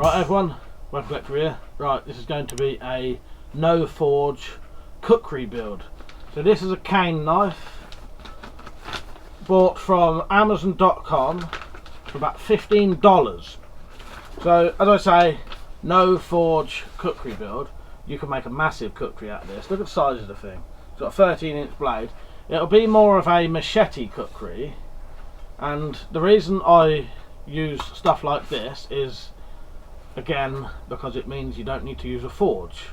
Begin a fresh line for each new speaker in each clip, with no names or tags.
Right everyone, WeaponCollector here. Right, this is going to be a no forge Kukri build. So this is a cane knife bought from Amazon.com for about $15. So as I say, no forge Kukri build. You can make a massive Kukri out of this. Look at the size of the thing. It's got a 13-inch blade. It'll be more of a machete Kukri, and the reason I use stuff like this is, again, because it means you don't need to use a forge.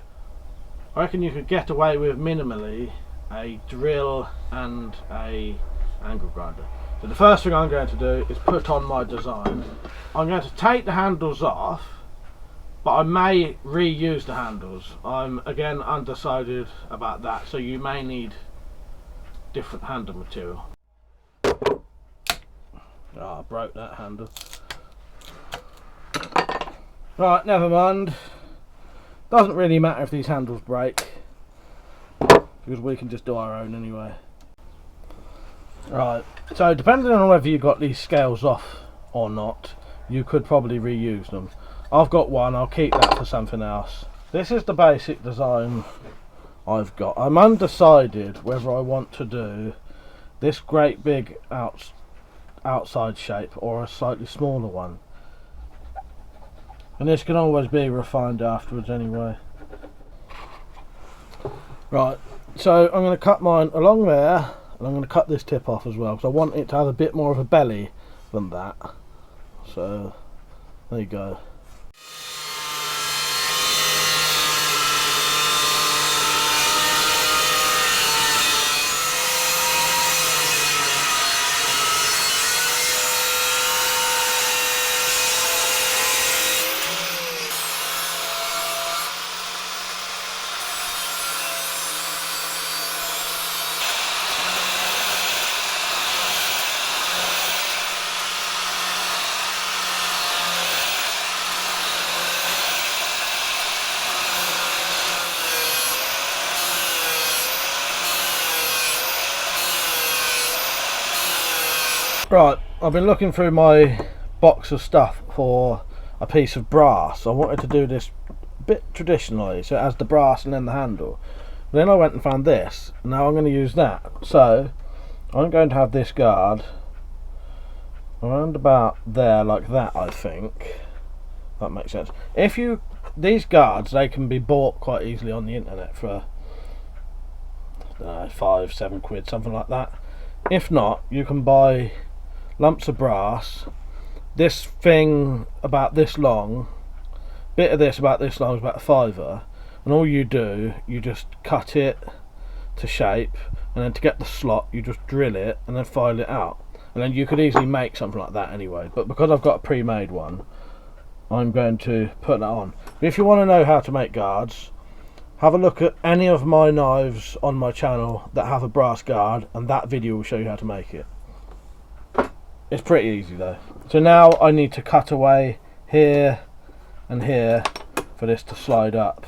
I reckon you could get away with minimally a drill and a angle grinder. So the first thing I'm going to do is put on my design. I'm going to take the handles off, but I may reuse the handles. I'm again undecided about that, so you may need different handle material. I broke that handle. Right, never mind. Doesn't really matter if these handles break, because we can just do our own anyway. Right, so depending on whether you got these scales off or not, you could probably reuse them. I've got one, I'll keep that for something else. This is the basic design I've got. I'm undecided whether I want to do this great big outside shape or a slightly smaller one. And this can always be refined afterwards anyway. Right, so I'm going to cut mine along there, and I'm going to cut this tip off as well, because I want it to have a bit more of a belly than that. So, there you go. Right, I've been looking through my box of stuff for a piece of brass. I wanted to do this a bit traditionally, so it has the brass and then the handle. But then I went and found this, and now I'm going to use that. So I'm going to have this guard around about there, like that, I think. That makes sense. These guards, they can be bought quite easily on the internet for £5-7 quid, something like that. If not, you can buy lumps of brass. This thing about this long, bit of this about this long is about a £5, and all you do, you just cut it to shape, and then to get the slot you just drill it and then file it out, and then you could easily make something like that anyway, but because I've got a pre-made one, I'm going to put that on. But if you want to know how to make guards, have a look at any of my knives on my channel that have a brass guard, and that video will show you how to make it. It's pretty easy though. So now I need to cut away here and here for this to slide up.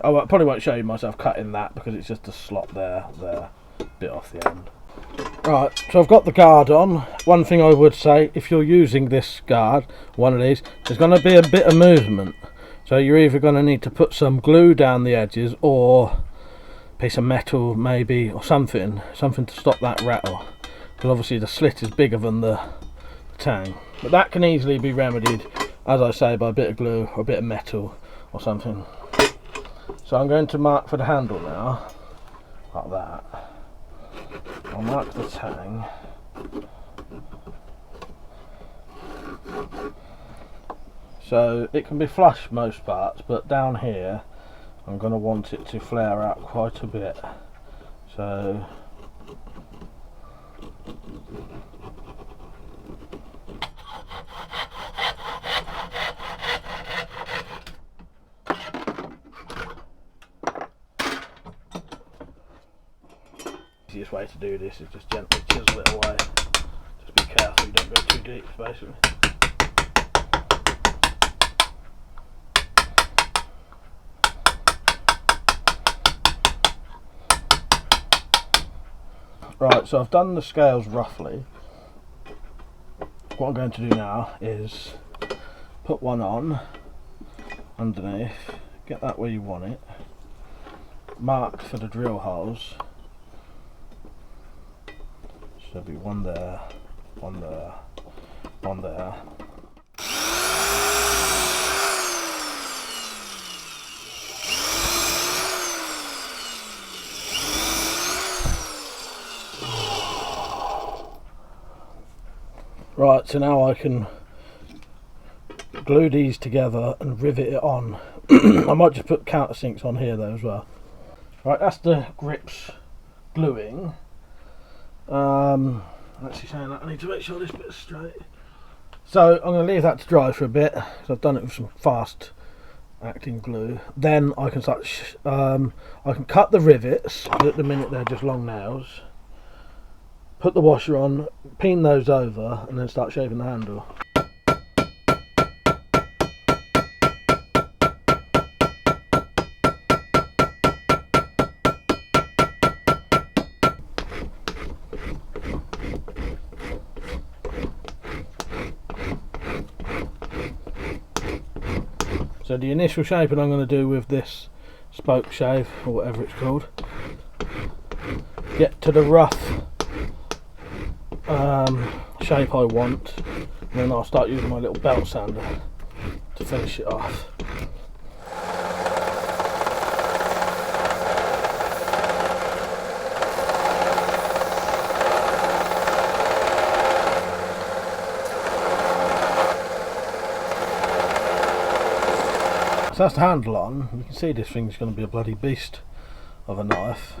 I probably won't show you myself cutting that because it's just a slot there, bit off the end. Right, so I've got the guard on. One thing I would say, if you're using this guard, one of these, there's going to be a bit of movement. So you're either going to need to put some glue down the edges, or a piece of metal maybe, or something to stop that rattle. Because obviously the slit is bigger than the tang. But that can easily be remedied, as I say, by a bit of glue or a bit of metal or something. So I'm going to mark for the handle now, like that. I'll mark the tang. So it can be flush most parts, but down here I'm going to want it to flare out quite a bit. So the easiest way to do this is just gently chisel it away. Just be careful you don't go too deep, basically. Right, so I've done the scales roughly. What I'm going to do now is put one on underneath, get that where you want it, marked for the drill holes. So there'll be one there, one there, one there. Right, so now I can glue these together and rivet it on. I might just put countersinks on here though as well. Right, that's the grips gluing. Actually saying that, I need to make sure this bit's straight. So I'm going to leave that to dry for a bit, because I've done it with some fast acting glue. Then I can start, I can cut the rivets, because at the minute they're just long nails. Put the washer on, pin those over, and then start shaping the handle. So the initial shaping I'm going to do with this spoke shave, or whatever it's called, get to the rough shape I want, and then I'll start using my little belt sander to finish it off. So that's the handle on. You can see this thing's going to be a bloody beast of a knife.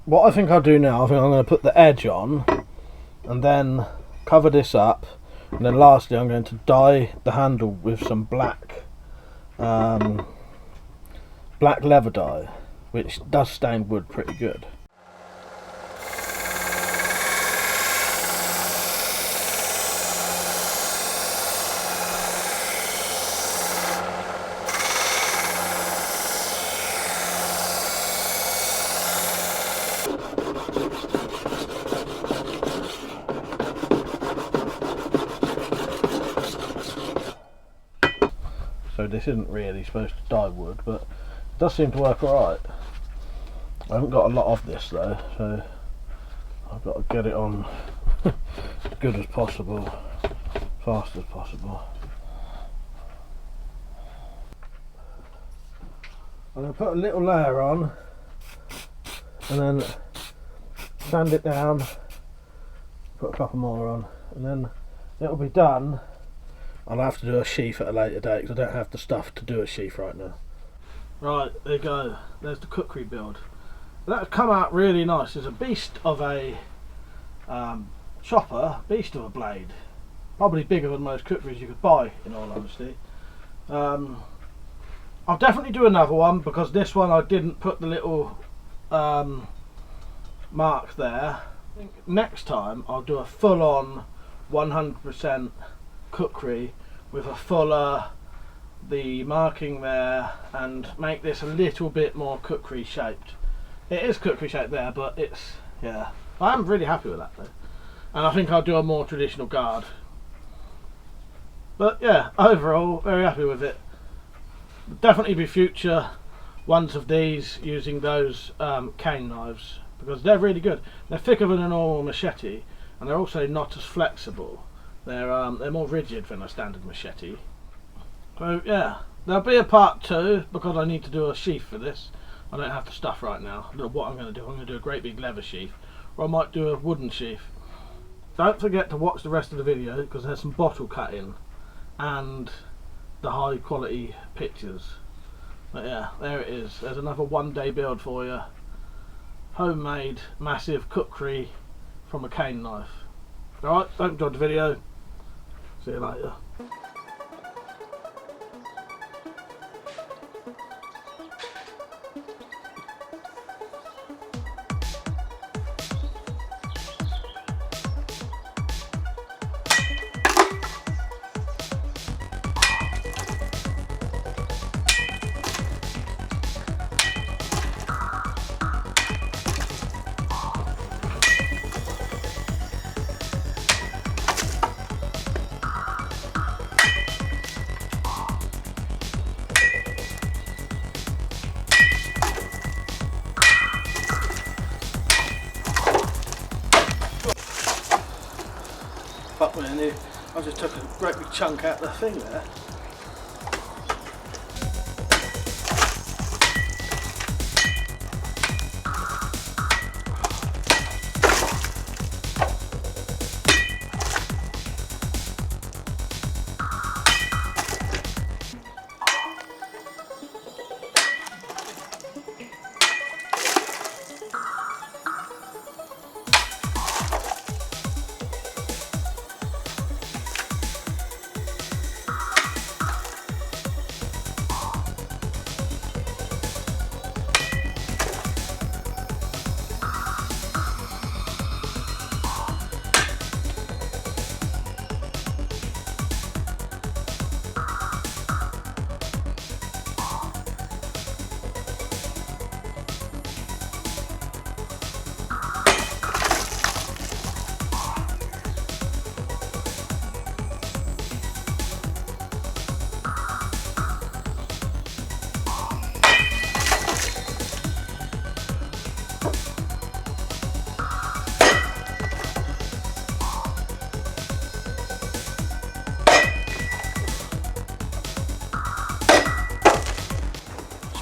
What I think I'll do now, I think I'm going to put the edge on and then cover this up, and then lastly I'm going to dye the handle with some black black leather dye, which does stain wood pretty good. So this isn't really supposed to dye wood, but it does seem to work alright. I haven't got a lot of this though, so I've got to get it on as good as possible, fast as possible. I'm going to put a little layer on and then sand it down, put a couple more on, and then it'll be done. I'll have to do a sheath at a later date because I don't have the stuff to do a sheath right now. Right, there you go. There's the Kukri build. That's come out really nice. It's a beast of a chopper, beast of a blade. Probably bigger than most Kukris you could buy, in all honesty. I'll definitely do another one, because this one I didn't put the little mark there. I think next time I'll do a full-on 100% Kukri with a fuller, the marking there, and make this a little bit more Kukri shaped. It is Kukri shaped there, but it's, yeah, I'm really happy with that though. And I think I'll do a more traditional guard. But yeah, overall very happy with it. Definitely be future ones of these using those cane knives, because they're really good. They're thicker than a normal machete, and they're also not as flexible. They're more rigid than a standard machete. So yeah, there'll be a part 2 because I need to do a sheath for this. I don't have the stuff right now. I don't know what I'm going to do. I'm going to do a great big leather sheath, or I might do a wooden sheath. Don't forget to watch the rest of the video, because there's some bottle cutting and the high quality pictures. But yeah, there it is. There's another one-day build for you. Homemade massive Kukri from a cane knife. Alright, hope you enjoyed the video. See you later. great big chunk out of the thing there.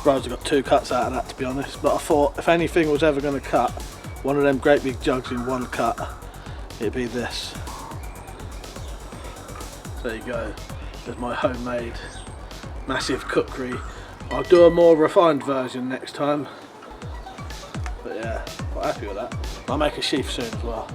I got 2 cuts out of that, to be honest, but I thought if anything was ever going to cut one of them great big jugs in one cut, it'd be this. There you go, there's my homemade massive Kukri. I'll do a more refined version next time, but yeah, quite happy with that. I'll make a sheath soon as well.